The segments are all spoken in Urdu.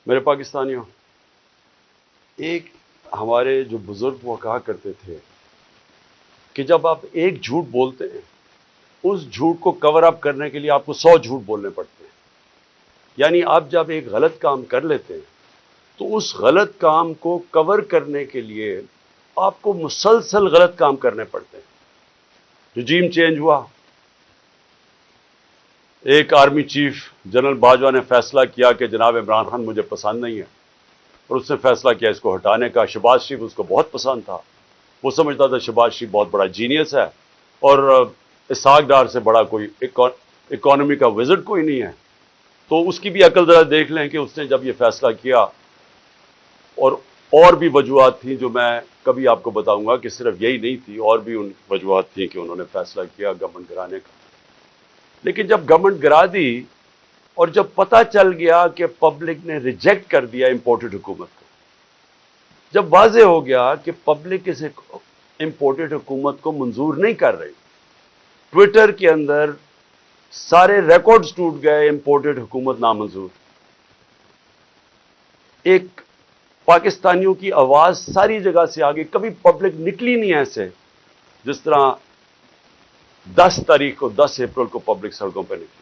میرے پاکستانیوں، ایک ہمارے جو بزرگ وہ کہا کرتے تھے کہ جب آپ ایک جھوٹ بولتے ہیں، اس جھوٹ کو کور اپ کرنے کے لیے آپ کو 100 جھوٹ بولنے پڑتے ہیں۔ یعنی آپ جب ایک غلط کام کر لیتے ہیں تو اس غلط کام کو کور کرنے کے لیے آپ کو مسلسل غلط کام کرنے پڑتے ہیں۔ رجیم چینج ہوا، ایک آرمی چیف جنرل باجوہ نے فیصلہ کیا کہ جناب عمران خان مجھے پسند نہیں ہے، اور اس نے فیصلہ کیا اس کو ہٹانے کا۔ شہباز شریف اس کو بہت پسند تھا، وہ سمجھتا تھا شہباز شریف بہت بڑا جینیس ہے اور اسحاق ڈار سے بڑا کوئی اکانومی کا وزٹ کوئی نہیں ہے۔ تو اس کی بھی عقل ذرا دیکھ لیں کہ اس نے جب یہ فیصلہ کیا، اور بھی وجوہات تھیں جو میں کبھی آپ کو بتاؤں گا کہ صرف یہی نہیں تھی، اور بھی ان وجوہات تھیں کہ انہوں نے فیصلہ کیا گورنمنٹ گرانے کا۔ لیکن جب گورنمنٹ گرا دی اور جب پتہ چل گیا کہ پبلک نے ریجیکٹ کر دیا امپورٹڈ حکومت کو، جب واضح ہو گیا کہ پبلک اس امپورٹڈ حکومت کو منظور نہیں کر رہی، ٹویٹر کے اندر سارے ریکارڈز ٹوٹ گئے، امپورٹڈ حکومت نامنظور۔ ایک پاکستانیوں کی آواز ساری جگہ سے آگے، کبھی پبلک نکلی نہیں ایسے جس طرح 10 تاریخ کو 10 اپریل کو پبلک سڑکوں پہ نکلی،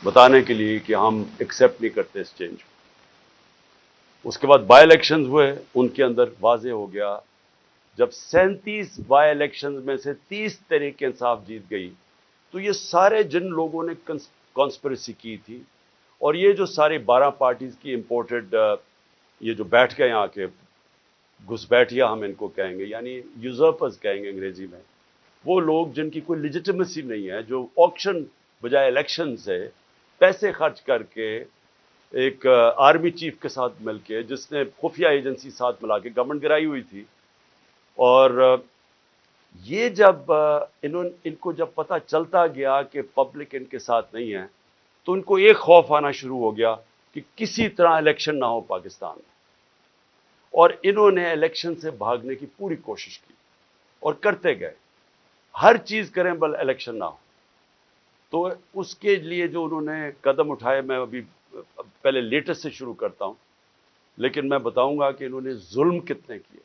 بتانے کے لیے کہ ہم ایکسیپٹ نہیں کرتے اس چینج کو۔ اس کے بعد بائی الیکشنز ہوئے، ان کے اندر واضح ہو گیا، جب 37 بائی الیکشنز میں سے 30 تحریک انصاف جیت گئی، تو یہ سارے جن لوگوں نے کانسپریسی کی تھی، اور یہ جو سارے 12 پارٹیز کی امپورٹڈ، یہ جو بیٹھ گئے آ کے گھسپیٹھیا ہم ان کو کہیں گے، یعنی یوزرپرز کہیں گے انگریزی میں، وہ لوگ جن کی کوئی لیجیٹمیسی نہیں ہے، جو آکشن بجائے الیکشن سے پیسے خرچ کر کے ایک آرمی چیف کے ساتھ مل کے، جس نے خفیہ ایجنسی ساتھ ملا کے گورنمنٹ گرائی ہوئی تھی، اور یہ جب ان کو جب پتہ چلتا گیا کہ پبلک ان کے ساتھ نہیں ہے، تو ان کو ایک خوف آنا شروع ہو گیا کہ کسی طرح الیکشن نہ ہو پاکستان میں، اور انہوں نے الیکشن سے بھاگنے کی پوری کوشش کی اور کرتے گئے، ہر چیز کریں بل الیکشن نہ ہو۔ تو اس کے لیے جو انہوں نے قدم اٹھائے، میں ابھی پہلے لیٹسٹ سے شروع کرتا ہوں، لیکن میں بتاؤں گا کہ انہوں نے ظلم کتنے کیے،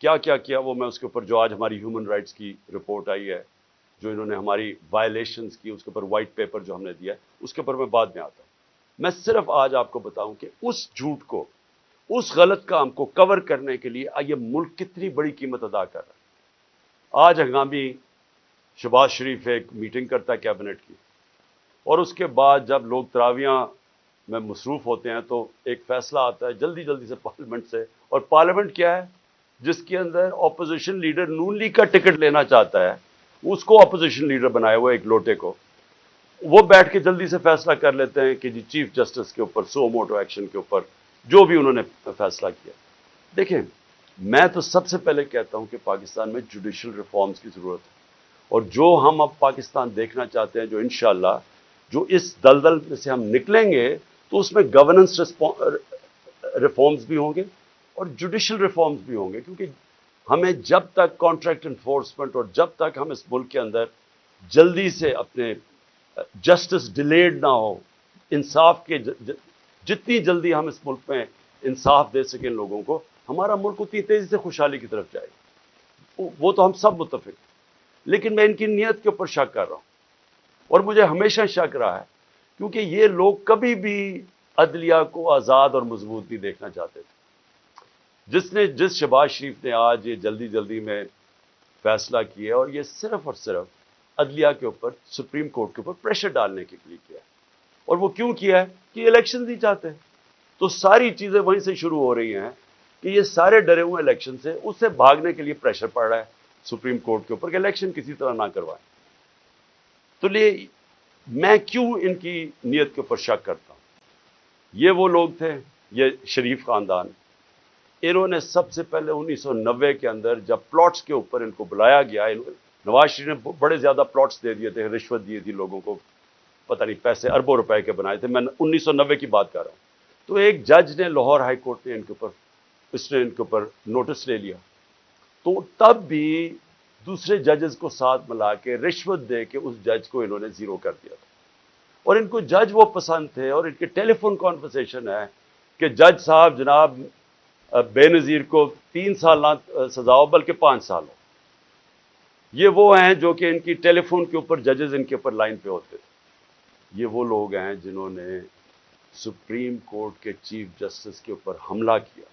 کیا کیا کیا، وہ میں اس کے اوپر جو آج ہماری ہیومن رائٹس کی رپورٹ آئی ہے، جو انہوں نے ہماری وائلیشنز کی، اس کے اوپر وائٹ پیپر جو ہم نے دیا ہے، اس کے اوپر میں بعد میں آتا ہوں۔ میں صرف آج آپ کو بتاؤں کہ اس جھوٹ کو، اس غلط کام کو کور کرنے کے لیے یہ ملک کتنی بڑی قیمت ادا کر رہا ہے۔ آج ہنگامی شہباز شریف ایک میٹنگ کرتا ہے کیبنٹ کی، اور اس کے بعد جب لوگ تراویحاں میں مصروف ہوتے ہیں تو ایک فیصلہ آتا ہے جلدی جلدی سے پارلیمنٹ سے، اور پارلیمنٹ کیا ہے جس کے اندر اپوزیشن لیڈر نون لیگ کا ٹکٹ لینا چاہتا ہے، اس کو اپوزیشن لیڈر بنایا ہوا ایک لوٹے کو، وہ بیٹھ کے جلدی سے فیصلہ کر لیتے ہیں کہ جی چیف جسٹس کے اوپر سو موٹو ایکشن کے اوپر جو بھی انہوں نے فیصلہ کیا۔ دیکھیں، میں تو سب سے پہلے کہتا ہوں کہ پاکستان میں جوڈیشل ریفارمز کی ضرورت ہے، اور جو ہم اب پاکستان دیکھنا چاہتے ہیں، جو انشاءاللہ جو اس دلدل میں سے ہم نکلیں گے، تو اس میں گورننس ریفارمز بھی ہوں گے اور جوڈیشل ریفارمز بھی ہوں گے، کیونکہ ہمیں جب تک کانٹریکٹ انفورسمنٹ اور جب تک ہم اس ملک کے اندر جلدی سے اپنے جسٹس ڈیلیڈ نہ ہو، انصاف کے جتنی جلدی ہم اس ملک میں انصاف دے سکیں لوگوں کو، ہمارا ملک اتنی تیزی سے خوشحالی کی طرف جائے گا، وہ تو ہم سب متفق ہیں۔ لیکن میں ان کی نیت کے اوپر شک کر رہا ہوں، اور مجھے ہمیشہ شک رہا ہے، کیونکہ یہ لوگ کبھی بھی عدلیہ کو آزاد اور مضبوط نہیں دیکھنا چاہتے تھے۔ جس شہباز شریف نے آج یہ جلدی جلدی میں فیصلہ کیا، اور یہ صرف اور صرف عدلیہ کے اوپر، سپریم کورٹ کے اوپر پریشر ڈالنے کے لیے کیا ہے، اور وہ کیوں کیا ہے کہ الیکشن نہیں چاہتے، تو ساری چیزیں وہیں سے شروع ہو رہی ہیں کہ یہ سارے ڈرے ہوئے الیکشن سے، اس سے بھاگنے کے لیے پریشر پڑ رہا ہے سپریم کورٹ کے اوپر کہ الیکشن کسی طرح نہ کروائیں۔ تو میں کیوں ان کی نیت کے اوپر شک کرتا ہوں؟ یہ وہ لوگ تھے، یہ شریف خاندان، انہوں نے سب سے پہلے 1990 کے اندر جب پلاٹس کے اوپر ان کو بلایا گیا، نواز شریف نے بڑے زیادہ پلاٹس دے دیے تھے، رشوت دی تھی لوگوں کو، پتہ نہیں پیسے اربوں روپے کے بنائے تھے، میں 1990 کی بات کر رہا ہوں۔ تو ایک جج نے لاہور ہائی کورٹ نے ان کے اوپر نوٹس لے لیا، تو تب بھی دوسرے ججز کو ساتھ ملا کے رشوت دے کے اس جج کو انہوں نے زیرو کر دیا تھا، اور ان کو جج وہ پسند تھے، اور ان کے ٹیلی فون کانورسیشن ہے کہ جج صاحب جناب بے نظیر کو 3 سال نہ سزا ہو بلکہ 5 سال ہو. یہ وہ ہیں جو کہ ان کی ٹیلی فون کے اوپر ججز ان کے اوپر لائن پہ ہوتے تھے. یہ وہ لوگ ہیں جنہوں نے سپریم کورٹ کے چیف جسٹس کے اوپر حملہ کیا.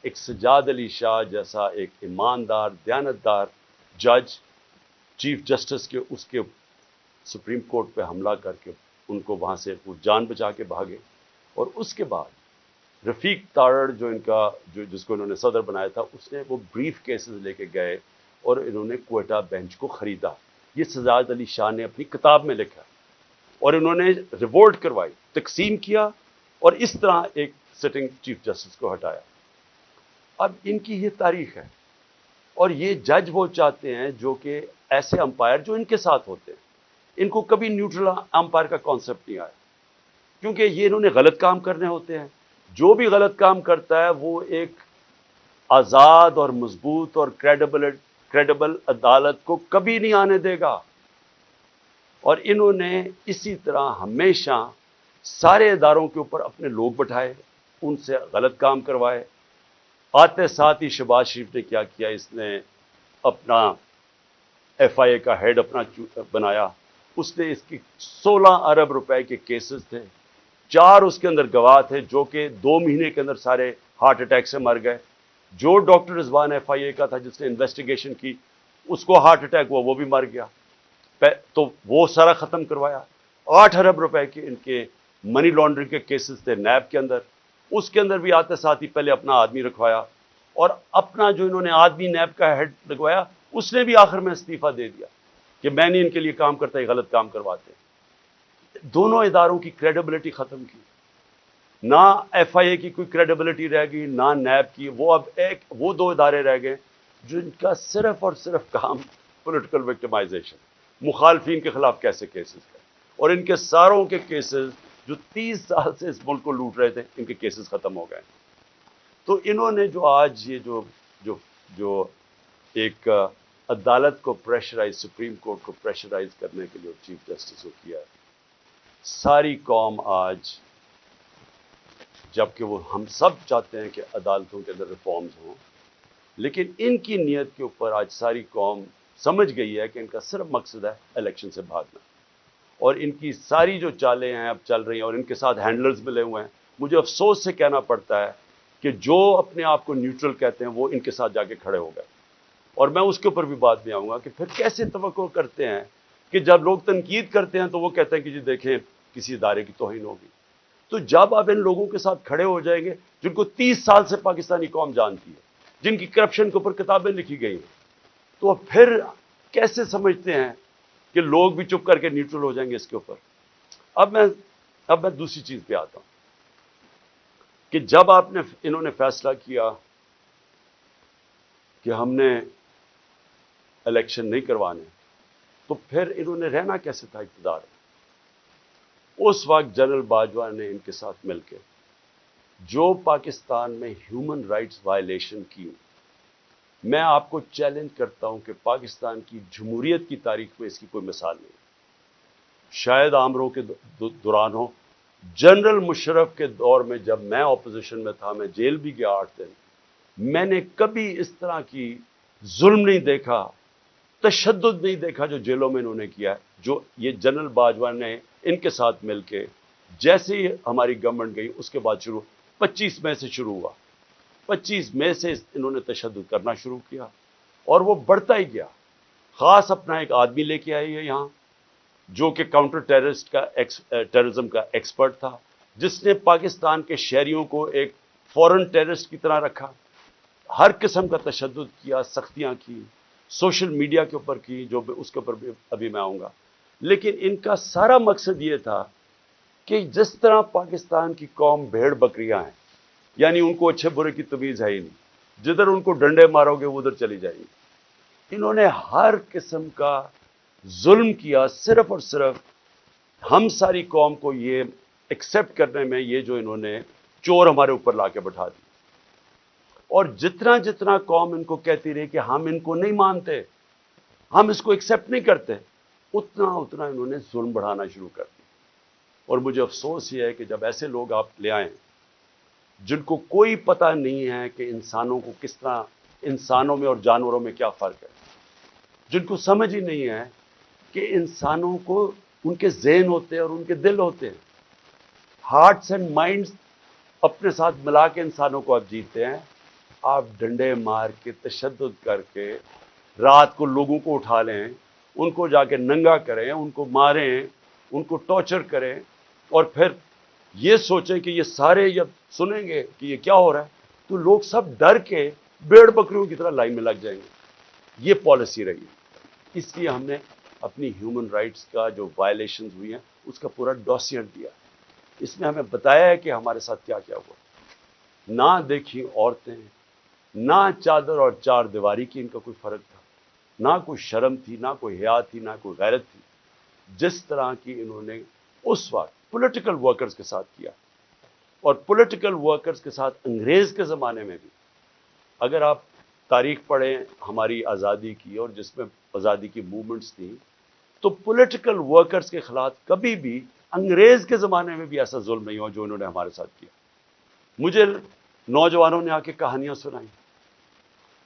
ایک سجاد علی شاہ جیسا ایک ایماندار دیانتدار جج چیف جسٹس کے اس کے سپریم کورٹ پہ حملہ کر کے ان کو وہاں سے وہ جان بچا کے بھاگے. اور اس کے بعد رفیق تارڑ جو ان کا جس کو انہوں نے صدر بنایا تھا اس نے وہ بریف کیسز لے کے گئے اور انہوں نے کوئٹہ بینچ کو خریدا. یہ سجاد علی شاہ نے اپنی کتاب میں لکھا اور انہوں نے ریوولٹ کروائی, تقسیم کیا اور اس طرح ایک سٹنگ چیف جسٹس کو ہٹایا. اب ان کی یہ تاریخ ہے اور یہ جج وہ چاہتے ہیں جو کہ ایسے امپائر جو ان کے ساتھ ہوتے ہیں. ان کو کبھی نیوٹرل امپائر کا کانسیپٹ نہیں آیا کیونکہ یہ انہوں نے غلط کام کرنے ہوتے ہیں. جو بھی غلط کام کرتا ہے وہ ایک آزاد اور مضبوط اور کریڈیبل عدالت کو کبھی نہیں آنے دے گا. اور انہوں نے اسی طرح ہمیشہ سارے اداروں کے اوپر اپنے لوگ بٹھائے, ان سے غلط کام کروائے. آتے ساتھ ہی شہباز شریف نے کیا کیا, اس نے اپنا ایف آئی اے کا ہیڈ اپنا بنایا. اس نے اس کی 16 ارب روپے کے کیسز تھے, 4 اس کے اندر گواہ تھے جو کہ 2 مہینے کے اندر سارے ہارٹ اٹیک سے مر گئے. جو ڈاکٹر رضوان ایف آئی اے کا تھا جس نے انویسٹیگیشن کی اس کو ہارٹ اٹیک ہوا, وہ بھی مر گیا. تو وہ سارا ختم کروایا. 8 ارب روپے کے ان کے منی لانڈرنگ کے کیسز تھے نیب کے اندر, اس کے اندر بھی آتے ساتھ ہی پہلے اپنا آدمی رکھوایا اور اپنا جو انہوں نے آدمی نیب کا ہیڈ لگوایا اس نے بھی آخر میں استعفیٰ دے دیا کہ میں نہیں ان کے لیے کام کرتا, یہ غلط کام کرواتے. دونوں اداروں کی کریڈیبلٹی ختم کی. نہ ایف آئی اے کی کوئی کریڈیبلٹی رہ گئی نہ نیب کی. وہ اب وہ 2 ادارے رہ گئے جن کا صرف اور صرف کام پولیٹیکل وکٹمائزیشن, مخالفین کے خلاف کیسے کیسز ہے. اور ان کے ساروں کے کیسز جو 30 سال سے اس ملک کو لوٹ رہے تھے ان کے کیسز ختم ہو گئے. تو انہوں نے جو آج یہ جو ایک عدالت کو پریشرائز, سپریم کورٹ کو پریشرائز کرنے کے لیے چیف جسٹس کو کیا ہے, ساری قوم آج, جبکہ وہ ہم سب چاہتے ہیں کہ عدالتوں کے اندر ریفارمز ہوں, لیکن ان کی نیت کے اوپر آج ساری قوم سمجھ گئی ہے کہ ان کا صرف مقصد ہے الیکشن سے بھاگنا. اور ان کی ساری جو چالیں ہیں اب چل رہی ہیں اور ان کے ساتھ ہینڈلرز ملے ہوئے ہیں. مجھے افسوس سے کہنا پڑتا ہے کہ جو اپنے آپ کو نیوٹرل کہتے ہیں وہ ان کے ساتھ جا کے کھڑے ہو گئے. اور میں اس کے اوپر بھی بات میں آؤں گا کہ پھر کیسے توقع کرتے ہیں کہ جب لوگ تنقید کرتے ہیں تو وہ کہتے ہیں کہ جی دیکھیں کسی ادارے کی توہین ہوگی. تو جب آپ ان لوگوں کے ساتھ کھڑے ہو جائیں گے جن کو 30 سال سے پاکستانی قوم جانتی ہے, جن کی کرپشن کے اوپر کتابیں لکھی گئی ہیں, تو پھر کیسے سمجھتے ہیں کہ لوگ بھی چپ کر کے نیوٹرل ہو جائیں گے اس کے اوپر. اب میں دوسری چیز پہ آتا ہوں کہ جب انہوں نے فیصلہ کیا کہ ہم نے الیکشن نہیں کروانے, تو پھر انہوں نے رہنا کیسے تھا اقتدار میں. اس وقت جنرل باجوہ نے ان کے ساتھ مل کے جو پاکستان میں ہیومن رائٹس وائلیشن کی, میں آپ کو چیلنج کرتا ہوں کہ پاکستان کی جمہوریت کی تاریخ میں اس کی کوئی مثال نہیں. شاید آمروں کے دوران ہو, جنرل مشرف کے دور میں جب میں اپوزیشن میں تھا, میں جیل بھی گیا 8 دن, میں نے کبھی اس طرح کی ظلم نہیں دیکھا, تشدد نہیں دیکھا جو جیلوں میں انہوں نے کیا ہے. جو یہ جنرل باجوہ نے ان کے ساتھ مل کے, جیسے ہی ہماری گورنمنٹ گئی اس کے بعد 25 مئی سے شروع ہوا, 25 مئی سے انہوں نے تشدد کرنا شروع کیا اور وہ بڑھتا ہی گیا. خاص اپنا ایک آدمی لے کے آئی ہے یہاں جو کہ کاؤنٹر ٹیررزم کا ایکسپرٹ تھا, جس نے پاکستان کے شہریوں کو ایک فورن ٹیررسٹ کی طرح رکھا, ہر قسم کا تشدد کیا, سختیاں کی, سوشل میڈیا کے اوپر کی, جو اس کے اوپر ابھی میں آؤں گا. لیکن ان کا سارا مقصد یہ تھا کہ جس طرح پاکستان کی قوم بھیڑ بکریاں ہیں, یعنی ان کو اچھے برے کی تمیز ہے ہی نہیں, جدھر ان کو ڈنڈے مارو گے وہ ادھر چلی جائیں گی. انہوں نے ہر قسم کا ظلم کیا, صرف اور صرف ہم ساری قوم کو یہ ایکسیپٹ کرنے میں, یہ جو انہوں نے چور ہمارے اوپر لا کے بٹھا دی. اور جتنا جتنا قوم ان کو کہتی رہی کہ ہم ان کو نہیں مانتے, ہم اس کو ایکسیپٹ نہیں کرتے, اتنا اتنا انہوں نے ظلم بڑھانا شروع کر دیا. اور مجھے افسوس یہ ہے کہ جب ایسے لوگ آپ لے آئیں جن کو کوئی پتہ نہیں ہے کہ انسانوں کو کس طرح، انسانوں میں اور جانوروں میں کیا فرق ہے، جن کو سمجھ ہی نہیں ہے کہ انسانوں کو ان کے ذہن ہوتے ہیں اور ان کے دل ہوتے ہیں، ہارٹس اینڈ مائنڈز اپنے ساتھ ملا کے انسانوں کو آپ جیتے ہیں. آپ ڈنڈے مار کے، تشدد کر کے، رات کو لوگوں کو اٹھا لیں، ان کو جا کے ننگا کریں، ان کو ماریں، ان کو ٹارچر کریں، اور پھر یہ سوچیں کہ یہ سارے جب سنیں گے کہ یہ کیا ہو رہا ہے تو لوگ سب ڈر کے بھیڑ بکریوں کی طرح لائن میں لگ جائیں گے. یہ پالیسی رہی ہے. اس لیے ہم نے اپنی ہیومن رائٹس کا جو وائلیشنز ہوئی ہیں اس کا پورا ڈوسیر دیا. اس میں ہمیں بتایا ہے کہ ہمارے ساتھ کیا کیا ہوا. نہ دیکھی عورتیں، نہ چادر اور چار دیواری کی ان کا کوئی فرق تھا، نہ کوئی شرم تھی، نہ کوئی حیا تھی، نہ کوئی غیرت تھی. جس طرح کی انہوں نے اس وقت پولیٹیکل ورکرز کے ساتھ کیا، اور پولیٹیکل ورکرز کے ساتھ انگریز کے زمانے میں بھی، اگر آپ تاریخ پڑھیں ہماری آزادی کی اور جس میں آزادی کی موومنٹس تھیں، تو پولیٹیکل ورکرز کے خلاف کبھی بھی انگریز کے زمانے میں بھی ایسا ظلم نہیں ہوا جو انہوں نے ہمارے ساتھ کیا. مجھے نوجوانوں نے آ کے کہانیاں سنائیں.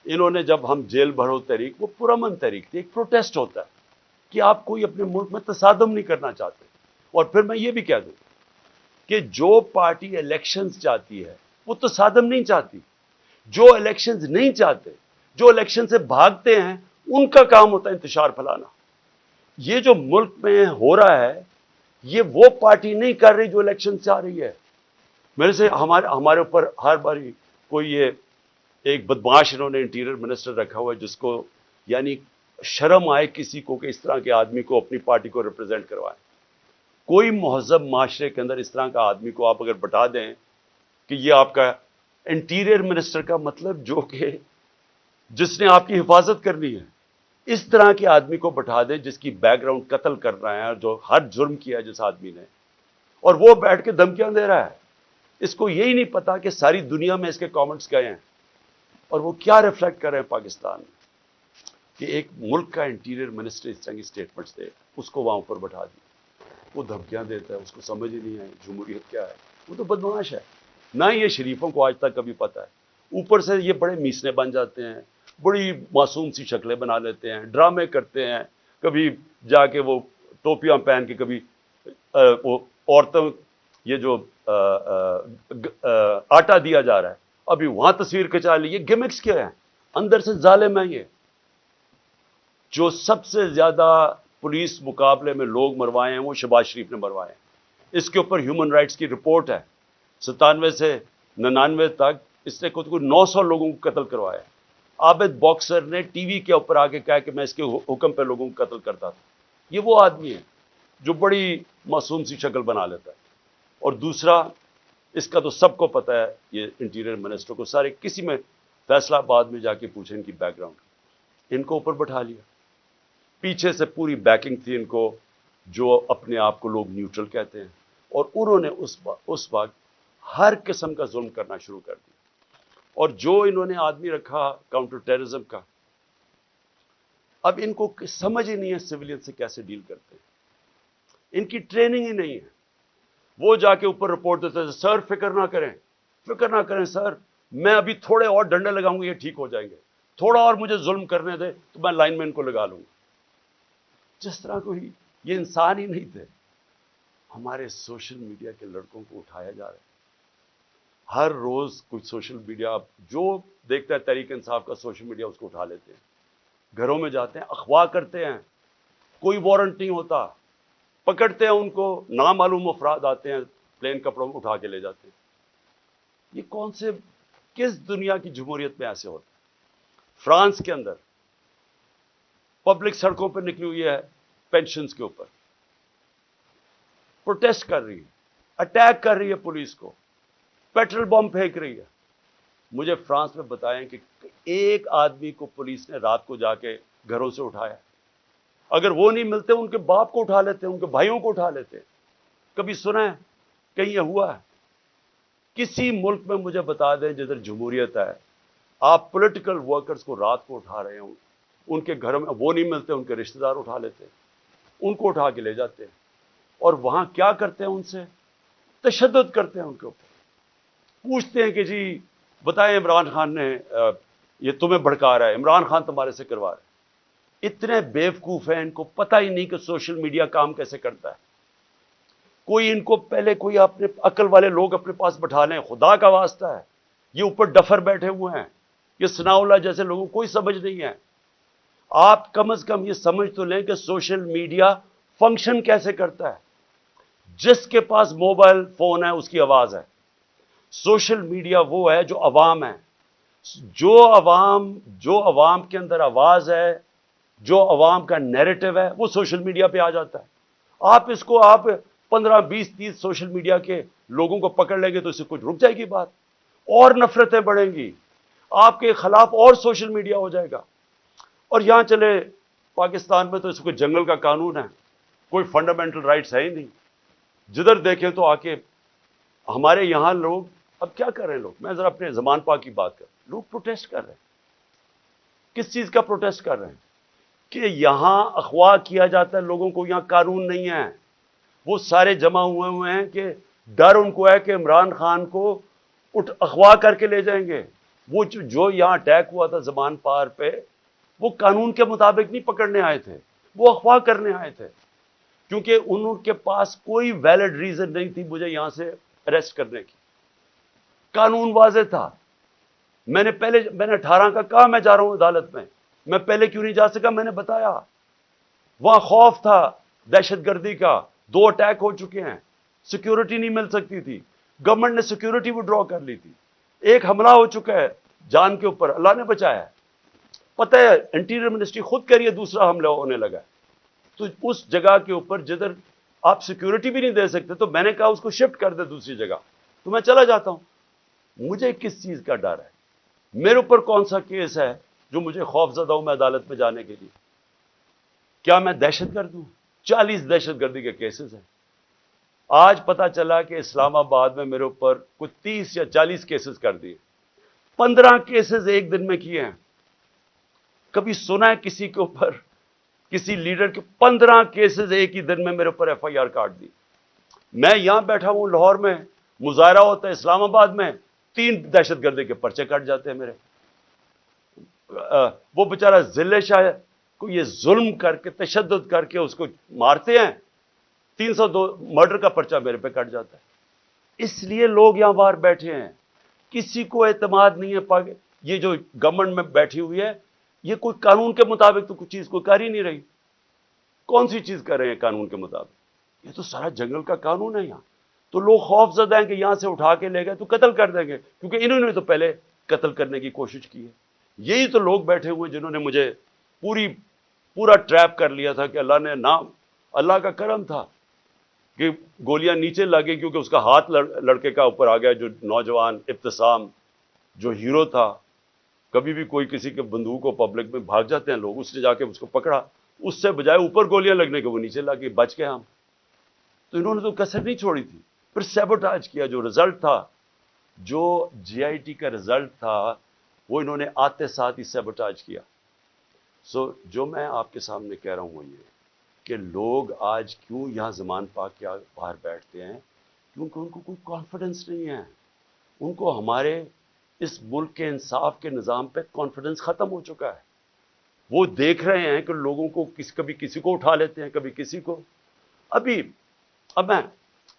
انہوں نے جب ہم جیل بھرو تحریک، وہ پرامن تحریک تھی، ایک پروٹیسٹ ہوتا ہے کہ آپ کوئی اپنے ملک میں تصادم نہیں کرنا چاہتے. اور پھر میں یہ بھی کہہ دوں کہ جو پارٹی الیکشنز چاہتی ہے وہ تصادم نہیں چاہتی. جو الیکشنز نہیں چاہتے، جو الیکشن سے بھاگتے ہیں، ان کا کام ہوتا ہے انتشار پھیلانا. یہ جو ملک میں ہو رہا ہے یہ وہ پارٹی نہیں کر رہی جو الیکشن سے آ رہی ہے. میرے سے ہمارے اوپر ہر باری کوئی یہ ایک بدماش انہوں نے انٹیریئر منسٹر رکھا ہوا ہے جس کو یعنی شرم آئے کسی کو کہ اس طرح کے آدمی کو اپنی پارٹی کو ریپرزینٹ کروائے. کوئی مہذب معاشرے کے اندر اس طرح کا آدمی کو آپ اگر بتا دیں کہ یہ آپ کا انٹیریئر منسٹر کا مطلب جو کہ جس نے آپ کی حفاظت کرنی ہے، اس طرح کے آدمی کو بٹھا دیں جس کی بیک گراؤنڈ قتل کر رہا ہے اور جو ہر جرم کیا ہے جس آدمی نے، اور وہ بیٹھ کے دھمکیاں دے رہا ہے. اس کو یہی نہیں پتا کہ ساری دنیا میں اس کے کامنٹس گئے ہیں اور وہ کیا ریفلیکٹ کر رہے ہیں پاکستان میں، کہ ایک ملک کا انٹیریئر منسٹر اس طرح کی سٹیٹمنٹس دے، اس کو وہاں پر بٹھا دی. وہ دھمکیاں دیتا ہے، اس کو سمجھ ہی نہیں ہے جمہوریت کیا ہے. وہ تو بدمعاش ہے. نہ یہ شریفوں کو آج تک کبھی پتہ ہے. اوپر سے یہ بڑے میسنے بن جاتے ہیں، بڑی معصوم سی شکلیں بنا لیتے ہیں، ڈرامے کرتے ہیں. کبھی جا کے وہ ٹوپیاں پہن کے، کبھی وہ عورتوں یہ جو آٹا دیا جا رہا ہے ابھی وہاں تصویر کھچا لی. یہ گمکس کیا ہیں؟ اندر سے ظالم ہے. یہ جو سب سے زیادہ پولیس مقابلے میں لوگ مروائے ہیں وہ شہباز شریف نے مروائے ہیں. اس کے اوپر ہیومن رائٹس کی رپورٹ ہے. 97 سے 99 تک اس نے کوئی 900 لوگوں کو قتل کروایا. عابد باکسر نے ٹی وی کے اوپر آ کے کہا کہ میں اس کے حکم پہ لوگوں کو قتل کرتا تھا. یہ وہ آدمی ہے جو بڑی معصوم سی شکل بنا لیتا ہے. اور دوسرا، اس کا تو سب کو پتہ ہے، یہ انٹیریئر منسٹر کو سارے، کسی میں فیصلہ آباد میں جا کے پوچھیں ان کی بیک گراؤنڈ. ان کو اوپر بٹھا لیا. پیچھے سے پوری بیکنگ تھی ان کو، جو اپنے آپ کو لوگ نیوٹرل کہتے ہیں، اور انہوں نے اس وقت ہر قسم کا ظلم کرنا شروع کر دیا. اور جو انہوں نے آدمی رکھا کاؤنٹر ٹیررزم کا، اب ان کو سمجھ ہی نہیں ہے سویلین سے کیسے ڈیل کرتے ہیں. ان کی ٹریننگ ہی نہیں ہے. وہ جا کے اوپر رپورٹ دیتے ہیں، سر فکر نہ کریں سر، میں ابھی تھوڑے اور ڈنڈے لگاؤں گا یہ ٹھیک ہو جائیں گے، تھوڑا اور مجھے ظلم کرنے دے تو میں لائن مین کو لگا لوں گا. جس طرح کوئی یہ انسان ہی نہیں تھے. ہمارے سوشل میڈیا کے لڑکوں کو اٹھایا جا رہا ہے. ہر روز کچھ سوشل میڈیا جو دیکھتا ہے تحریک انصاف کا سوشل میڈیا اس کو اٹھا لیتے ہیں، گھروں میں جاتے ہیں، اغوا کرتے ہیں، کوئی وارنٹ نہیں ہوتا، پکڑتے ہیں ان کو، نامعلوم افراد آتے ہیں پلین کپڑوں میں اٹھا کے لے جاتے ہیں. یہ کون سے، کس دنیا کی جمہوریت میں ایسے ہوتا ہے؟ فرانس کے اندر پبلک سڑکوں پر نکلی ہوئی ہے پینشنز کے اوپر، پروٹیسٹ کر رہی ہے، اٹیک کر رہی ہے پولیس کو، پیٹرول بم پھینک رہی ہے. مجھے فرانس میں بتائیں کہ ایک آدمی کو پولیس نے رات کو جا کے گھروں سے اٹھایا. اگر وہ نہیں ملتے ان کے باپ کو اٹھا لیتے، ان کے بھائیوں کو اٹھا لیتے. کبھی سنا ہے کہیں یہ ہوا ہے؟ کسی ملک میں مجھے بتا دیں جدھر جمہوریت ہے، آپ پولیٹیکل ورکرز کو رات کو اٹھا رہے ہوں، ان کے گھروں میں وہ نہیں ملتے، ان کے رشتہ دار اٹھا لیتے، ان کو اٹھا کے لے جاتے ہیں، اور وہاں کیا کرتے ہیں؟ ان سے تشدد کرتے ہیں ان کے اوپر. پوچھتے ہیں کہ جی بتائیں عمران خان نے یہ تمہیں بھڑکا رہا ہے، عمران خان تمہارے سے کروا رہا ہے۔ اتنے بیوقوف ہیں، ان کو پتہ ہی نہیں کہ سوشل میڈیا کام کیسے کرتا ہے۔ کوئی ان کو پہلے کوئی اپنے عقل والے لوگ اپنے پاس بٹھا لیں، خدا کا واسطہ ہے، یہ اوپر ڈفر بیٹھے ہوئے ہیں، یہ ثناء اللہ جیسے لوگوں کو کوئی سمجھ نہیں ہے۔ آپ کم از کم یہ سمجھ تو لیں کہ سوشل میڈیا فنکشن کیسے کرتا ہے۔ جس کے پاس موبائل فون ہے اس کی آواز ہے۔ سوشل میڈیا وہ ہے جو عوام ہے، جو عوام کے اندر آواز ہے، جو عوام کا نیریٹو ہے، وہ سوشل میڈیا پہ آ جاتا ہے۔ آپ اس کو 15 20 30 سوشل میڈیا کے لوگوں کو پکڑ لیں گے تو اس سے کچھ رک جائے گی بات، اور نفرتیں بڑھیں گی، آپ کے خلاف اور سوشل میڈیا ہو جائے گا۔ اور یہاں چلے پاکستان میں تو اس کو جنگل کا قانون ہے، کوئی فنڈامنٹل رائٹس ہے ہی نہیں، جدھر دیکھیں تو آ کے ہمارے یہاں لوگ اب کیا کر رہے ہیں، لوگ میں ذرا اپنے زمان پاک کی بات کروں، لوگ پروٹیسٹ کر رہے ہیں۔ کس چیز کا پروٹیسٹ کر رہے ہیں؟ کہ یہاں اغوا کیا جاتا ہے لوگوں کو، یہاں قانون نہیں ہے۔ وہ سارے جمع ہوئے ہیں کہ ڈر ان کو ہے کہ عمران خان کو اغوا کر کے لے جائیں گے۔ وہ جو یہاں اٹیک ہوا تھا زمان پار پہ، وہ قانون کے مطابق نہیں پکڑنے آئے تھے، وہ اغوا کرنے آئے تھے، کیونکہ ان کے پاس کوئی ویلڈ ریزن نہیں تھی مجھے یہاں سے اریسٹ کرنے کی۔ قانون واضح تھا۔ میں نے 18 کا کہا میں جا رہا ہوں عدالت میں پہلے کیوں نہیں جا سکا؟ میں نے بتایا وہاں خوف تھا دہشت گردی کا، 2 اٹیک ہو چکے ہیں، سیکیورٹی نہیں مل سکتی تھی، گورنمنٹ نے سیکیورٹی وڈرا کر لی تھی، ایک حملہ ہو چکا ہے جان کے اوپر، اللہ نے بچایا ہے۔ پتہ ہے انٹیریئر منسٹری خود کہہ رہی ہے دوسرا حملہ ہونے لگا ہے۔ تو اس جگہ کے اوپر جدھر آپ سیکیورٹی بھی نہیں دے سکتے، تو میں نے کہا اس کو شفٹ کر دے دوسری جگہ، تو میں چلا جاتا ہوں۔ مجھے کس چیز کا ڈر ہے؟ میرے اوپر کون سا کیس ہے جو مجھے خوف زدہ ہوں میں عدالت میں جانے کے لیے؟ کیا میں دہشت گرد ہوں؟ 40 دہشت گردی کے کیسز ہیں۔ آج پتا چلا کہ اسلام آباد میں میرے اوپر کچھ 30 یا 40 کیسز کر دیے، 15 کیسز ایک دن میں کیے ہیں۔ کبھی سنا ہے کسی کے اوپر، کسی لیڈر کے 15 کیسز ایک ہی دن میں میرے اوپر ایف آئی آر کاٹ دی؟ میں یہاں بیٹھا ہوں لاہور میں، مظاہرہ ہوتا ہے اسلام آباد میں، 3 دہشت گردی کے پرچے کٹ جاتے ہیں میرے۔ وہ بیچارہ ذلے شاہ کو یہ ظلم کر کے، تشدد کر کے اس کو مارتے ہیں، 302 مرڈر کا پرچہ میرے پہ کٹ جاتا ہے۔ اس لیے لوگ یہاں باہر بیٹھے ہیں، کسی کو اعتماد نہیں ہے۔ یہ جو گورنمنٹ میں بیٹھی ہوئی ہے، یہ کوئی قانون کے مطابق تو کچھ چیز کوئی کر ہی نہیں رہی۔ کون سی چیز کر رہے ہیں قانون کے مطابق؟ یہ تو سارا جنگل کا قانون ہے یہاں۔ تو لوگ خوف زدہ ہیں کہ یہاں سے اٹھا کے لے گئے تو قتل کر دیں گے، کیونکہ انہوں نے تو پہلے قتل کرنے کی کوشش کی ہے۔ یہی تو لوگ بیٹھے ہوئے جنہوں نے مجھے پورا ٹریپ کر لیا تھا کہ اللہ کا کرم تھا کہ گولیاں نیچے لگے، کیونکہ اس کا ہاتھ لڑکے کا اوپر آ گیا، جو نوجوان ابتسام جو ہیرو تھا۔ کبھی بھی کوئی کسی کے بندوق کو پبلک میں بھاگ جاتے ہیں لوگ، اس نے جا کے اس کو پکڑا، اس سے بجائے اوپر گولیاں لگنے کے وہ نیچے لگی، بچ گئے ہم۔ تو انہوں نے تو کسر نہیں چھوڑی تھی، پھر سیبوٹاج کیا۔ جو رزلٹ تھا، جو جی آئی ٹی کا رزلٹ تھا، وہ انہوں نے آتے ساتھ ہی سیبوٹاج کیا۔ جو میں آپ کے سامنے کہہ رہا ہوں وہ یہ کہ لوگ آج کیوں یہاں زمان پاک کے باہر بیٹھتے ہیں، کیونکہ ان کو کوئی کانفیڈنس نہیں ہے۔ ان کو ہمارے اس ملک کے انصاف کے نظام پہ کانفیڈنس ختم ہو چکا ہے۔ وہ دیکھ رہے ہیں کہ لوگوں کو کبھی کسی کو اٹھا لیتے ہیں، کبھی کسی کو۔ اب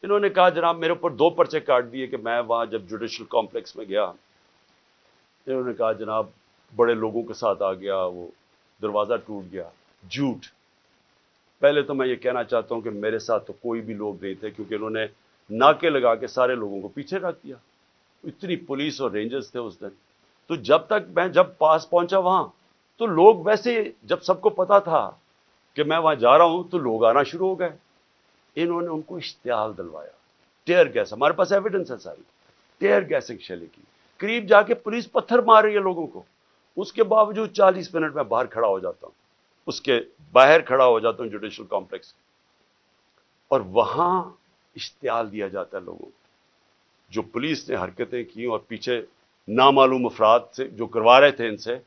انہوں نے کہا جناب میرے اوپر 2 پرچے کاٹ دیے کہ میں وہاں جب جوڈیشل کمپلیکس میں گیا، انہوں نے کہا جناب بڑے لوگوں کے ساتھ آ گیا، وہ دروازہ ٹوٹ گیا۔ جھوٹ۔ پہلے تو میں یہ کہنا چاہتا ہوں کہ میرے ساتھ تو کوئی بھی لوگ نہیں تھے، کیونکہ انہوں نے ناکے لگا کے سارے لوگوں کو پیچھے رکھ دیا، اتنی پولیس اور رینجرز تھے اس دن۔ تو جب پاس پہنچا وہاں، تو لوگ ویسے جب سب کو پتا تھا کہ میں وہاں جا رہا ہوں تو لوگ آنا شروع ہو گئے۔ انہوں نے ان کو اشتعال دلوایا، ٹیئر گیس، ہمارے پاس ایویڈنس ہے ساری، ٹیئر گیسنگ شیلنگ کی، قریب جا کے پولیس پتھر مار رہی ہے لوگوں کو۔ اس کے باوجود 40 منٹ میں باہر کھڑا ہو جاتا ہوں، اس کے باہر کھڑا ہو جاتا ہوں جوڈیشل کمپلیکس، اور وہاں اشتعال دیا جاتا ہے لوگوں کو۔ جو پولیس نے حرکتیں کی اور پیچھے نامعلوم افراد سے جو کروا رہے تھے، ان سے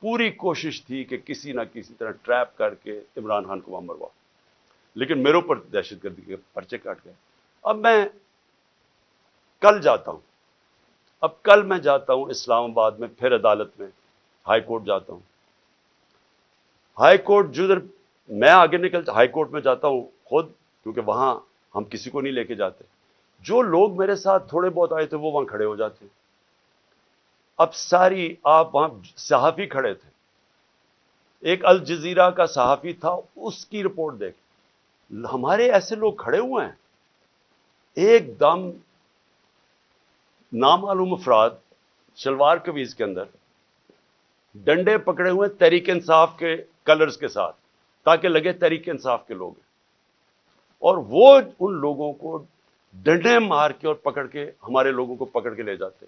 پوری کوشش تھی کہ کسی نہ کسی طرح ٹریپ کر کے عمران خان کو وہاں مروا، لیکن میرے اوپر دہشت گردی کے پرچے کاٹ گئے۔ اب میں کل جاتا ہوں، اب کل میں جاتا ہوں اسلام آباد میں، پھر عدالت میں ہائی کورٹ جاتا ہوں. ہائی کورٹ جدھر میں آگے نکلتا ہائی کورٹ میں جاتا ہوں خود، کیونکہ وہاں ہم کسی کو نہیں لے کے جاتے. جو لوگ میرے ساتھ تھوڑے بہت آئے تھے وہ وہاں کھڑے ہو جاتے. اب ساری آپ وہاں صحافی کھڑے تھے، ایک الجزیرہ کا صحافی تھا، اس کی رپورٹ دیکھ. ہمارے ایسے لوگ کھڑے ہوئے ہیں، ایک دم نامعلوم افراد شلوار قمیض کے اندر ڈنڈے پکڑے ہوئے تحریک انصاف کے کلرز کے ساتھ، تاکہ لگے تحریک انصاف کے لوگ ہیں. اور وہ ان لوگوں کو ڈنڈے مار کے اور پکڑ کے ہمارے لوگوں کو پکڑ کے لے جاتے.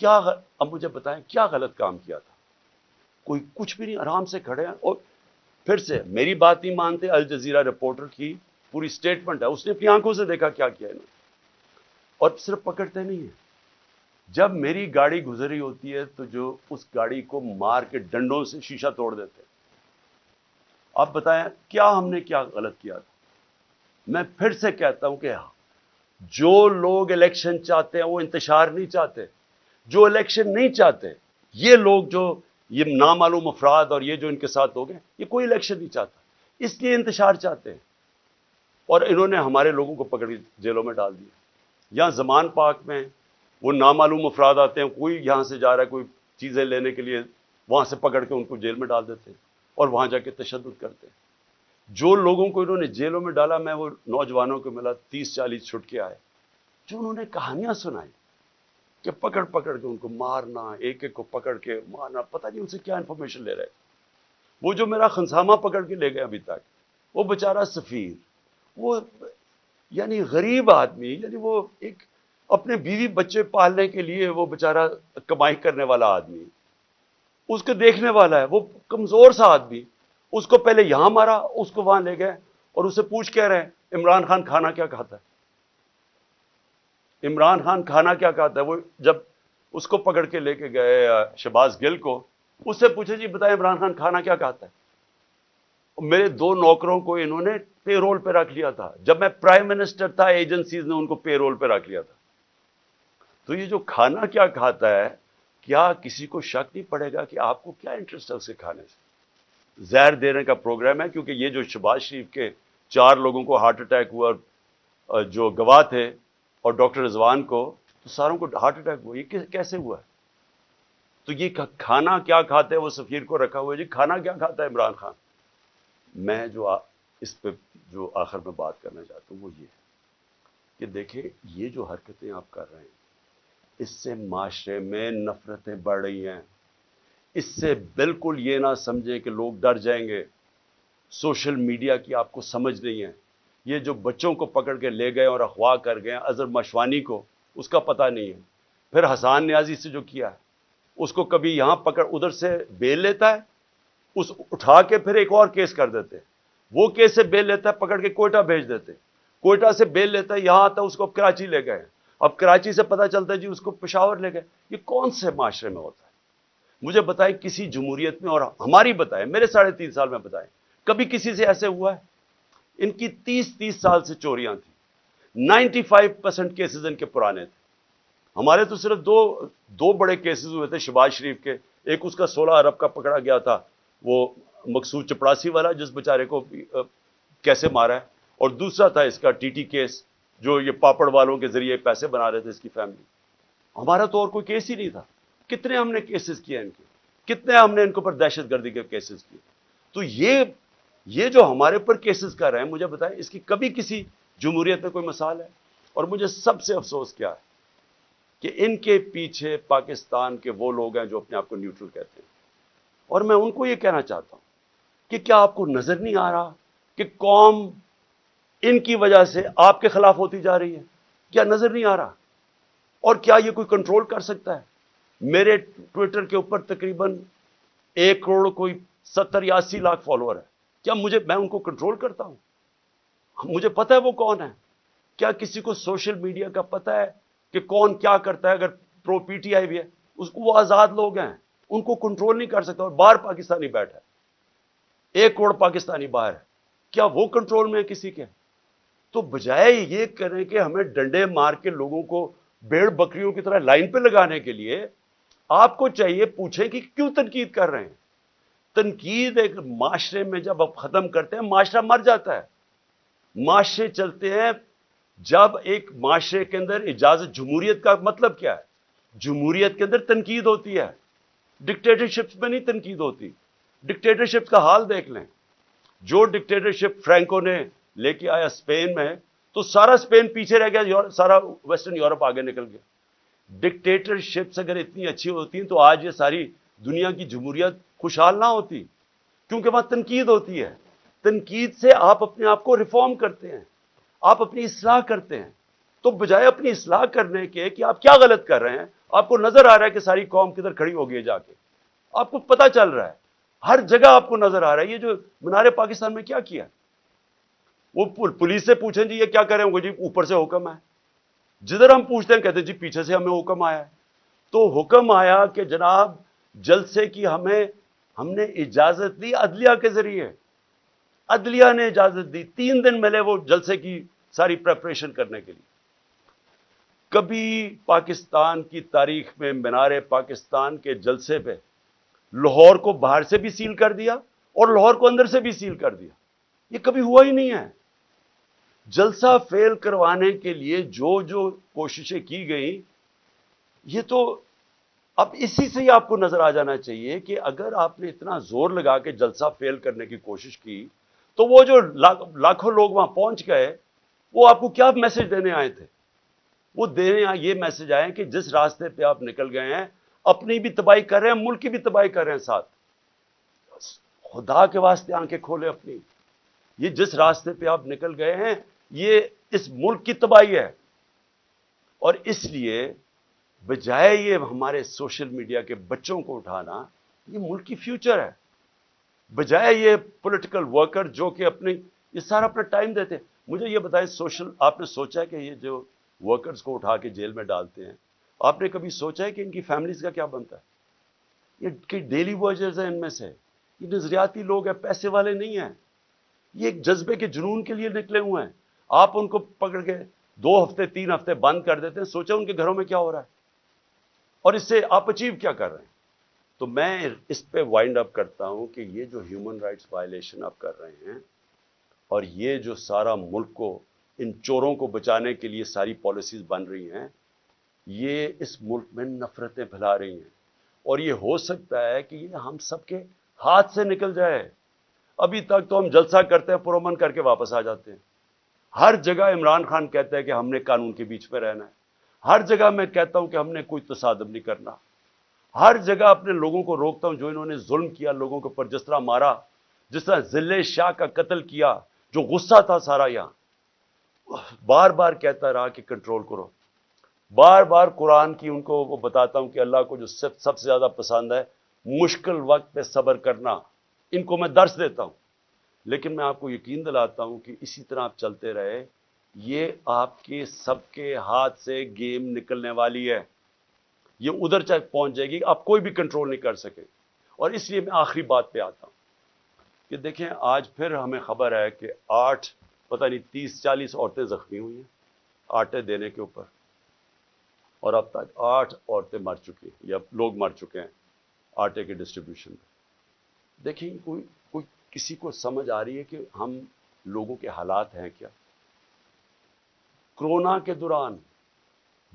اب مجھے بتائیں کیا غلط کام کیا تھا؟ کوئی کچھ بھی نہیں، آرام سے کھڑے ہیں. اور پھر سے میری بات نہیں مانتے. الجزیرہ رپورٹر کی پوری سٹیٹمنٹ ہے، اس نے اپنی آنکھوں سے دیکھا کیا کیا انہوں نے. اور صرف پکڑتے نہیں ہیں، جب میری گاڑی گزری ہوتی ہے تو جو اس گاڑی کو مار کے ڈنڈوں سے شیشہ توڑ دیتے. آپ بتائیں کیا ہم نے کیا غلط کیا تھا؟ میں پھر سے کہتا ہوں کہ جو لوگ الیکشن چاہتے ہیں وہ انتشار نہیں چاہتے. جو الیکشن نہیں چاہتے، یہ لوگ جو یہ نامعلوم افراد اور یہ جو ان کے ساتھ لوگ ہیں، یہ کوئی الیکشن نہیں چاہتا، اس لیے انتشار چاہتے ہیں. اور انہوں نے ہمارے لوگوں کو پکڑ کے جیلوں میں ڈال دیا. یہاں زمان پاک میں وہ نامعلوم افراد آتے ہیں، کوئی یہاں سے جا رہا ہے کوئی چیزیں لینے کے لیے، وہاں سے پکڑ کے ان کو جیل میں ڈال دیتے ہیں اور وہاں جا کے تشدد کرتے ہیں. جو لوگوں کو انہوں نے جیلوں میں ڈالا، میں وہ نوجوانوں کو ملا 30-40 چھٹ کے آئے، جو انہوں نے کہانیاں سنائی کہ پکڑ پکڑ کے ان کو مارنا، ایک ایک کو پکڑ کے مارنا، پتہ نہیں ان سے کیا انفارمیشن لے رہے. وہ جو میرا خنسامہ پکڑ کے لے گئے ابھی تک، وہ بیچارہ سفیر، وہ یعنی غریب آدمی، یعنی وہ ایک اپنے بیوی بچے پالنے کے لیے وہ بیچارہ کمائی کرنے والا آدمی، اس کو دیکھنے والا ہے، وہ کمزور سا آدمی، اس کو پہلے یہاں مارا، اس کو وہاں لے گئے اور اسے پوچھ کہہ رہے ہیں عمران خان کھانا کیا کھاتا ہے. عمران خان کھانا کیا کھاتا ہے. وہ جب اس کو پکڑ کے لے کے گئے شہباز گل کو، اس سے پوچھے جی بتائیں عمران خان کھانا کیا کھاتا ہے. میرے 2 نوکروں کو انہوں نے پے رول پہ رکھ لیا تھا. جب میں پرائم منسٹر تھا، ایجنسیز نے ان کو پے رول پہ رکھ لیا تھا. تو یہ جو کھانا کیا کھاتا ہے، کیا کسی کو شک نہیں پڑے گا کہ آپ کو کیا انٹرسٹ ہے اسے کھانے سے؟ زہر دینے کا پروگرام ہے. کیونکہ یہ جو شہباز شریف کے 4 لوگوں کو ہارٹ اٹیک ہوا، اور جو گواہ تھے، اور ڈاکٹر رضوان کو، تو ساروں کو ہارٹ اٹیک ہوا. یہ کیسے ہوا ہے؟ تو یہ کھانا کیا کھاتے ہیں، وہ سفیر کو رکھا ہوا ہے جی کھانا کیا کھاتا ہے عمران خان. میں جو اس پہ جو آخر میں بات کرنا چاہتا ہوں وہ یہ ہے کہ دیکھیں یہ جو حرکتیں آپ کر رہے ہیں، اس سے معاشرے میں نفرتیں بڑھ رہی ہیں. اس سے بالکل یہ نہ سمجھیں کہ لوگ ڈر جائیں گے. سوشل میڈیا کی آپ کو سمجھ نہیں ہے. یہ جو بچوں کو پکڑ کے لے گئے اور اغوا کر گئے اظہر مشوانی کو، اس کا پتہ نہیں ہے. پھر حسان نیازی سے جو کیا ہے، اس کو کبھی یہاں پکڑ، ادھر سے بیل لیتا ہے، اس اٹھا کے پھر ایک اور کیس کر دیتے ہیں. وہ کیس سے بیل لیتا ہے، پکڑ کے کوئٹہ بھیج دیتے. کوئٹہ سے بیل لیتا ہے، یہاں آتا ہے، اس کو اب کراچی لے گئے. اب کراچی سے پتہ چلتا ہے جی اس کو پشاور لے گئے. یہ کون سے معاشرے میں ہوتا ہے؟ مجھے بتائیں کسی جمہوریت میں، اور ہماری بتائیں، میرے 3.5 سال میں بتائیں کبھی کسی سے ایسے ہوا ہے؟ ان کی 30 سال سے چوریاں تھیں. 95% کیسز ان کے پرانے تھے. ہمارے تو صرف دو بڑے کیسز ہوئے تھے شہباز شریف کے. ایک اس کا 16 ارب کا پکڑا گیا تھا، وہ مقصود چپڑاسی والا، جس بیچارے کو کیسے مارا ہے. اور دوسرا تھا اس کا ٹی کیس، جو یہ پاپڑ والوں کے ذریعے پیسے بنا رہے تھے اس کی فیملی. ہمارا تو اور کوئی کیس ہی نہیں تھا. کتنے ہم نے کیسز کیے ان کے، کتنے ہم نے ان کے اوپر دہشت گردی کے کیسز کیے. تو یہ جو ہمارے اوپر کیسز کر رہے ہیں، مجھے بتائیں اس کی کبھی کسی جمہوریت میں کوئی مثال ہے؟ اور مجھے سب سے افسوس کیا ہے کہ ان کے پیچھے پاکستان کے وہ لوگ ہیں جو اپنے آپ کو نیوٹرل کہتے ہیں. اور میں ان کو یہ کہنا چاہتا ہوں کہ کیا آپ کو نظر نہیں آ رہا کہ قوم ان کی وجہ سے آپ کے خلاف ہوتی جا رہی ہے؟ کیا نظر نہیں آ رہا؟ اور کیا یہ کوئی کنٹرول کر سکتا ہے؟ میرے ٹویٹر کے اوپر تقریباً 1 کروڑ کوئی 70 یا 80 لاکھ فالوور ہے. کیا میں ان کو کنٹرول کرتا ہوں؟ مجھے پتہ ہے وہ کون ہے. کیا کسی کو سوشل میڈیا کا پتہ ہے کہ کون کیا کرتا ہے؟ اگر پرو پی ٹی آئی بھی ہے، اس کو وہ آزاد لوگ ہیں، ان کو کنٹرول نہیں کر سکتا. اور باہر پاکستانی بیٹھا ہے، 1 کروڑ پاکستانی باہر ہے، کیا وہ کنٹرول میں ہے کسی کے؟ تو بجائے یہ کریں کہ ہمیں ڈنڈے مار کے لوگوں کو بھیڑ بکریوں کی طرح لائن پہ لگانے کے لیے آپ کو چاہیے پوچھیں کہ کیوں تنقید کر رہے ہیں. تنقید ایک معاشرے میں جب آپ ختم کرتے ہیں معاشرہ مر جاتا ہے. معاشرے چلتے ہیں جب ایک معاشرے کے اندر اجازت. جمہوریت کا مطلب کیا ہے؟ جمہوریت کے اندر تنقید ہوتی ہے، ڈکٹیٹرشپ میں نہیں تنقید ہوتی. ڈکٹیٹرشپ کا حال دیکھ لیں. جو ڈکٹیٹرشپ فرینکو نے لے کے آیا اسپین میں، تو سارا اسپین پیچھے رہ گیا، سارا ویسٹرن یورپ آگے نکل گیا. ڈکٹیٹرشپس اگر اتنی اچھی ہوتی ہیں تو آج یہ ساری دنیا کی جمہوریت خوشحال نہ ہوتی، کیونکہ وہاں تنقید ہوتی ہے. تنقید سے آپ اپنے آپ کو ریفارم کرتے ہیں، آپ اپنی اصلاح کرتے ہیں. تو بجائے اپنی اصلاح کرنے کے کہ آپ کیا غلط کر رہے ہیں، آپ کو نظر آ رہا ہے کہ ساری قوم کدھر کھڑی ہو گئی جا کے، آپ کو پتہ چل رہا ہے، ہر جگہ آپ کو نظر آ رہا ہے. یہ جو مینار پاکستان میں کیا کیا، وہ پولیس سے پوچھیں جی یہ کیا کریں گے، جی اوپر سے حکم ہے. جدھر ہم پوچھتے ہیں کہتے ہیں جی پیچھے سے ہمیں حکم آیا ہے. تو حکم آیا کہ جناب جلسے کی ہم نے اجازت دی عدلیہ کے ذریعے. عدلیہ نے اجازت دی، 3 دن ملے وہ جلسے کی ساری پریپریشن کرنے کے لیے. کبھی پاکستان کی تاریخ میں مینار پاکستان کے جلسے پہ لاہور کو باہر سے بھی سیل کر دیا اور لاہور کو اندر سے بھی سیل کر دیا. یہ کبھی ہوا ہی نہیں ہے. جلسہ فیل کروانے کے لیے جو کوششیں کی گئیں، یہ تو اب اسی سے ہی آپ کو نظر آ جانا چاہیے کہ اگر آپ نے اتنا زور لگا کے جلسہ فیل کرنے کی کوشش کی تو وہ جو لاکھوں لوگ وہاں پہنچ گئے وہ آپ کو کیا میسج دینے آئے تھے؟ وہ دینے یہ میسج آئے کہ جس راستے پہ آپ نکل گئے ہیں اپنی بھی تباہی کر رہے ہیں، ملک کی بھی تباہی کر رہے ہیں ساتھ. خدا کے واسطے آنکھیں کھولے اپنی. یہ جس راستے پہ آپ نکل گئے ہیں یہ اس ملک کی تباہی ہے. اور اس لیے بجائے یہ ہمارے سوشل میڈیا کے بچوں کو اٹھانا، یہ ملک کی فیوچر ہے. بجائے یہ پولیٹیکل ورکر جو کہ یہ سارا اپنا ٹائم دیتے ہیں. مجھے یہ بتائیں آپ نے سوچا ہے کہ یہ جو ورکرز کو اٹھا کے جیل میں ڈالتے ہیں، آپ نے کبھی سوچا ہے کہ ان کی فیملیز کا کیا بنتا ہے؟ یہ ڈیلی ورکرز ہیں، ان میں سے یہ نظریاتی لوگ ہیں، پیسے والے نہیں ہیں. یہ ایک جذبے کے جنون کے لیے نکلے ہوئے ہیں. آپ ان کو پکڑ کے 2 ہفتے 3 ہفتے بند کر دیتے ہیں. سوچا ان کے گھروں میں کیا ہو رہا ہے اور اس سے آپ اچیو کیا کر رہے ہیں. تو میں اس پہ وائنڈ اپ کرتا ہوں کہ یہ جو ہیومن رائٹس وائلیشن آپ کر رہے ہیں اور یہ جو سارا ملک کو ان چوروں کو بچانے کے لیے ساری پالیسیز بن رہی ہیں، یہ اس ملک میں نفرتیں پھیلا رہی ہیں. اور یہ ہو سکتا ہے کہ یہ ہم سب کے ہاتھ سے نکل جائے. ابھی تک تو ہم جلسہ کرتے ہیں، پرامن کر کے واپس آ جاتے ہیں. ہر جگہ عمران خان کہتا ہے کہ ہم نے قانون کے بیچ میں رہنا ہے. ہر جگہ میں کہتا ہوں کہ ہم نے کوئی تصادم نہیں کرنا. ہر جگہ اپنے لوگوں کو روکتا ہوں جو انہوں نے ظلم کیا لوگوں کے اوپر، جس طرح مارا، جس طرح ذلِ شاہ کا قتل کیا، جو غصہ تھا سارا یہاں. بار بار کہتا رہا کہ کنٹرول کرو. بار بار قرآن کی ان کو وہ بتاتا ہوں کہ اللہ کو جو سب سے زیادہ پسند ہے مشکل وقت پہ صبر کرنا. ان کو میں درس دیتا ہوں. لیکن میں آپ کو یقین دلاتا ہوں کہ اسی طرح آپ چلتے رہے، یہ آپ کے سب کے ہاتھ سے گیم نکلنے والی ہے. یہ ادھر تک پہنچ جائے گی، آپ کوئی بھی کنٹرول نہیں کر سکے. اور اس لیے میں آخری بات پہ آتا ہوں کہ دیکھیں آج پھر ہمیں خبر ہے کہ 30-40 عورتیں زخمی ہوئی ہیں آٹے دینے کے اوپر، اور اب تک 8 عورتیں مر چکی ہیں یا لوگ مر چکے ہیں آٹے کے ڈسٹریبیوشن میں. دیکھیں کوئی کسی کو سمجھ آ رہی ہے کہ ہم لوگوں کے حالات ہیں کیا؟ کرونا کے دوران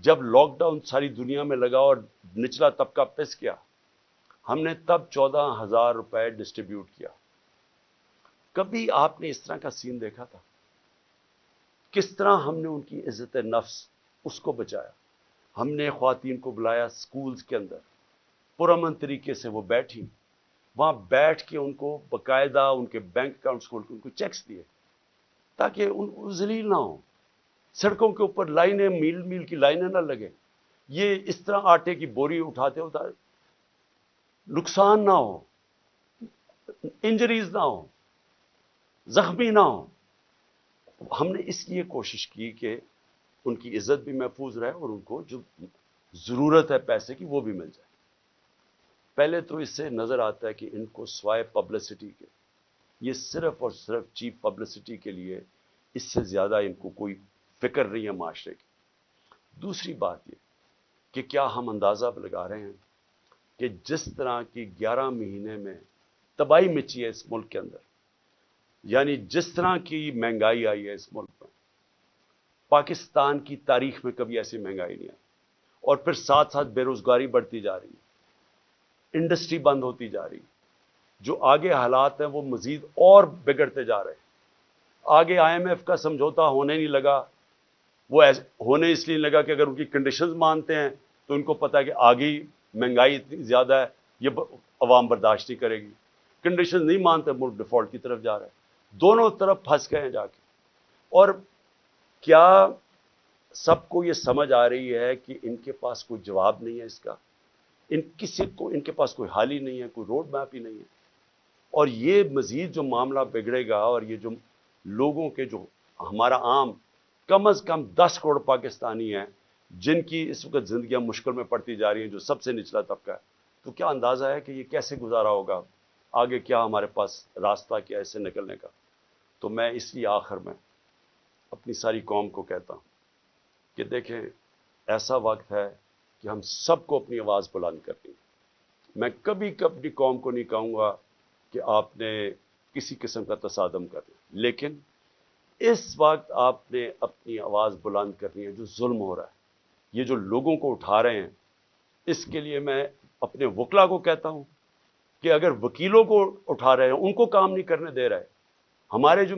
جب لاک ڈاؤن ساری دنیا میں لگا اور نچلا طبقہ پس گیا، ہم نے تب 14,000 روپے ڈسٹریبیوٹ کیا. کبھی آپ نے اس طرح کا سین دیکھا تھا؟ کس طرح ہم نے ان کی عزت نفس اس کو بچایا. ہم نے خواتین کو بلایا سکولز کے اندر، پرامن طریقے سے وہ بیٹھی، وہاں بیٹھ کے ان کو باقاعدہ ان کے بینک اکاؤنٹس کھول کے ان کو چیکس دیے تاکہ ان ذلیل نہ ہوں. سڑکوں کے اوپر لائنیں میل میل کی لائنیں نہ لگے. یہ اس طرح آٹے کی بوری اٹھاتے نقصان نہ ہو، انجریز نہ ہو، زخمی نہ ہو. ہم نے اس لیے کوشش کی کہ ان کی عزت بھی محفوظ رہے اور ان کو جو ضرورت ہے پیسے کی وہ بھی مل جائے. پہلے تو اس سے نظر آتا ہے کہ ان کو سوائے پبلسٹی کے، یہ صرف اور صرف چیپ پبلسٹی کے لیے، اس سے زیادہ ان کو کوئی فکر نہیں ہے معاشرے کی. دوسری بات یہ کہ کیا ہم اندازہ لگا رہے ہیں کہ جس طرح کی 11 مہینے میں تباہی مچی ہے اس ملک کے اندر، یعنی جس طرح کی مہنگائی آئی ہے اس ملک میں، پاکستان کی تاریخ میں کبھی ایسی مہنگائی نہیں آئی، اور پھر ساتھ ساتھ بے روزگاری بڑھتی جا رہی ہے، انڈسٹری بند ہوتی جا رہی ہے، جو آگے حالات ہیں وہ مزید اور بگڑتے جا رہے ہیں۔ آگے آئی ایم ایف کا سمجھوتا ہونے نہیں لگا، وہ ہونے اس لیے لگا کہ اگر ان کی کنڈیشنز مانتے ہیں تو ان کو پتا ہے کہ آگے مہنگائی اتنی زیادہ ہے، یہ عوام برداشت نہیں کرے گی۔ کنڈیشن نہیں مانتے، ملک ڈیفالٹ کی طرف جا رہا ہے، دونوں طرف پھنس گئے ہیں جا کے۔ اور کیا سب کو یہ سمجھ آ رہی ہے کہ ان کے پاس کوئی جواب نہیں ہے اس کا، ان کے پاس کوئی حل ہی نہیں ہے، کوئی روڈ میپ ہی نہیں ہے؟ اور یہ مزید جو معاملہ بگڑے گا، اور یہ جو لوگوں کے جو ہمارا عام کم از کم 10 کروڑ پاکستانی ہیں جن کی اس وقت زندگیاں مشکل میں پڑتی جا رہی ہیں، جو سب سے نچلا طبقہ ہے، تو کیا اندازہ ہے کہ یہ کیسے گزارا ہوگا؟ آگے کیا ہمارے پاس راستہ کیا ہے اس سے نکلنے کا؟ تو میں اس لیے آخر میں اپنی ساری قوم کو کہتا ہوں کہ دیکھیں، ایسا وقت ہے کہ ہم سب کو اپنی آواز بلند کرنی ہے۔ میں کبھی اپنی قوم کو نہیں کہوں گا کہ آپ نے کسی قسم کا تصادم کرنا، لیکن اس وقت آپ نے اپنی آواز بلند کرنی ہے۔ جو ظلم ہو رہا ہے، یہ جو لوگوں کو اٹھا رہے ہیں، اس کے لیے میں اپنے وکلا کو کہتا ہوں کہ اگر وکیلوں کو اٹھا رہے ہیں، ان کو کام نہیں کرنے دے رہے،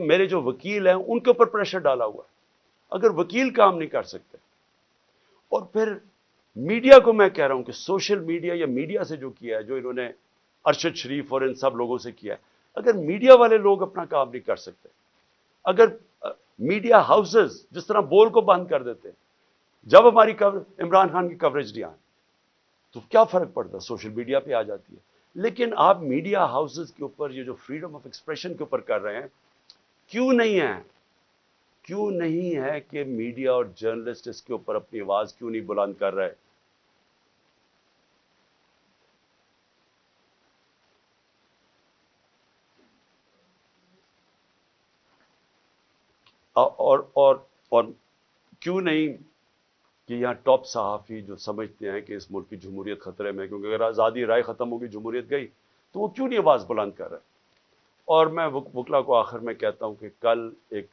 میرے جو وکیل ہیں ان کے اوپر پریشر ڈالا ہوا ہے، اگر وکیل کام نہیں کر سکتے، اور پھر میڈیا کو میں کہہ رہا ہوں کہ سوشل میڈیا یا میڈیا سے جو کیا ہے، جو انہوں نے ارشد شریف اور ان سب لوگوں سے کیا ہے، اگر میڈیا والے لوگ اپنا کام نہیں کر سکتے، اگر میڈیا ہاؤسز جس طرح بول کو بند کر دیتے جب ہماری عمران خان کی کوریج نہیں آئی، تو کیا فرق پڑتا؟ سوشل میڈیا پہ آ جاتی ہے۔ لیکن آپ میڈیا ہاؤسز کے اوپر یہ جو فریڈم آف ایکسپریشن کے اوپر کر رہے ہیں، کیوں نہیں ہے؟ کیوں نہیں ہے کہ میڈیا اور جرنلسٹ اس کے اوپر اپنی آواز کیوں نہیں بلند کر رہے؟ اور کیوں نہیں کہ یہاں ٹاپ صحافی جو سمجھتے ہیں کہ اس ملک کی جمہوریت خطرے میں، کیونکہ اگر آزادی رائے ختم ہوگی، جمہوریت گئی، تو وہ کیوں نہیں آواز بلند کر رہے؟ اور میں وکلا کو آخر میں کہتا ہوں کہ کل ایک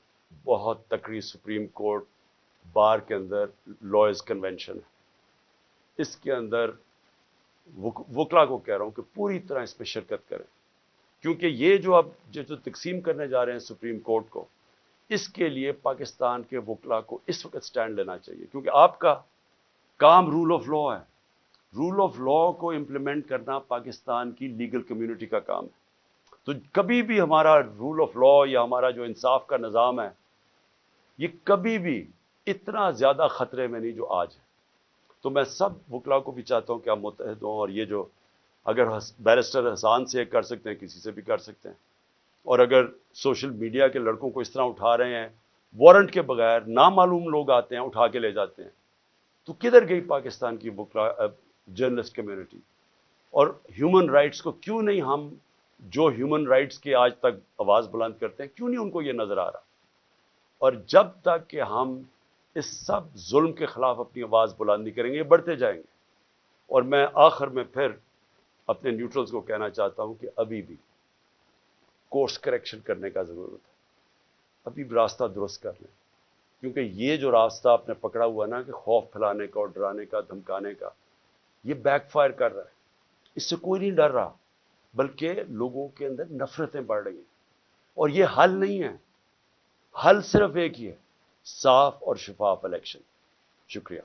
بہت تکڑی سپریم کورٹ بار کے اندر لائرز کنونشن ہے، اس کے اندر وکلا کو کہہ رہا ہوں کہ پوری طرح اس میں شرکت کریں، کیونکہ یہ جو اب جو تقسیم کرنے جا رہے ہیں سپریم کورٹ کو، اس کے لیے پاکستان کے وکلا کو اس وقت سٹینڈ لینا چاہیے، کیونکہ آپ کا کام رول آف لا ہے۔ رول آف لا کو امپلیمنٹ کرنا پاکستان کی لیگل کمیونٹی کا کام ہے۔ تو کبھی بھی ہمارا رول آف لا یا ہمارا جو انصاف کا نظام ہے، یہ کبھی بھی اتنا زیادہ خطرے میں نہیں جو آج ہے۔ تو میں سب وکلا کو بھی چاہتا ہوں کہ آپ متحد ہوں، اور یہ جو اگر بیرسٹر حسان سے کر سکتے ہیں، کسی سے بھی کر سکتے ہیں، اور اگر سوشل میڈیا کے لڑکوں کو اس طرح اٹھا رہے ہیں، وارنٹ کے بغیر نامعلوم لوگ آتے ہیں اٹھا کے لے جاتے ہیں، تو کدھر گئی پاکستان کی وکلا جرنلسٹ کمیونٹی؟ اور ہیومن رائٹس کو کیوں نہیں ہم جو ہیومن رائٹس کے آج تک آواز بلند کرتے ہیں، کیوں نہیں ان کو یہ نظر آ رہا؟ اور جب تک کہ ہم اس سب ظلم کے خلاف اپنی آواز بلند نہیں کریں گے، یہ بڑھتے جائیں گے۔ اور میں آخر میں پھر اپنے نیوٹرلز کو کہنا چاہتا ہوں کہ ابھی بھی کورس کریکشن کرنے کا ضرورت ہے، ابھی بھی راستہ درست کر لیں، کیونکہ یہ جو راستہ آپ نے پکڑا ہوا نا کہ خوف پھیلانے کا اور ڈرانے کا، دھمکانے کا، یہ بیک فائر کر رہا ہے۔ اس سے کوئی نہیں ڈر رہا، بلکہ لوگوں کے اندر نفرتیں بڑھ رہی ہیں، اور یہ حل نہیں ہے۔ حل صرف ایک ہی ہے، صاف اور شفاف الیکشن۔ شکریہ۔